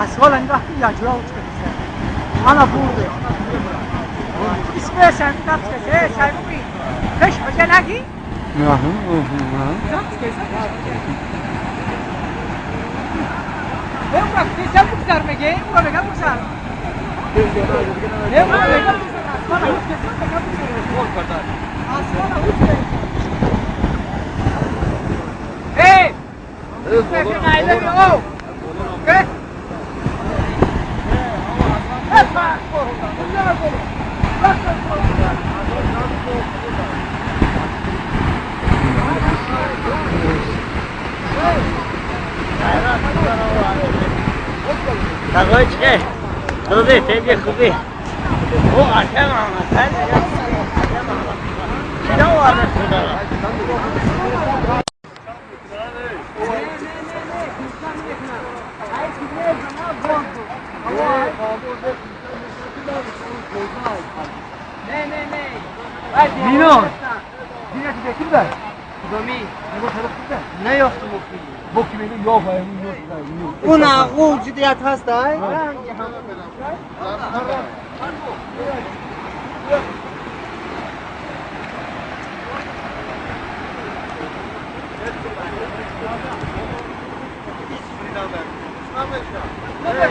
اسفال انداختی یا جورا uçtu bize. Ana vurdu. İsmi sen tatlısı sen mi? Kış hoca nagi? Ben bak sen bu kadar mı gel? Buraya gel bu kadar. Ne var? Bana hiç kesin de kapı. Asfala uçtu. Hey! Sen aile mi o? Gel. Takoy çıkar. Kızı, teyze kızı. O akşam ama sen de şuna vardı şurada. Nino. Dinle gidelim de. Domi. Ne bu tarafta? Ne yoktu bu film? Bu kimin yok yok. Buna o ciddiyet hasta. Ne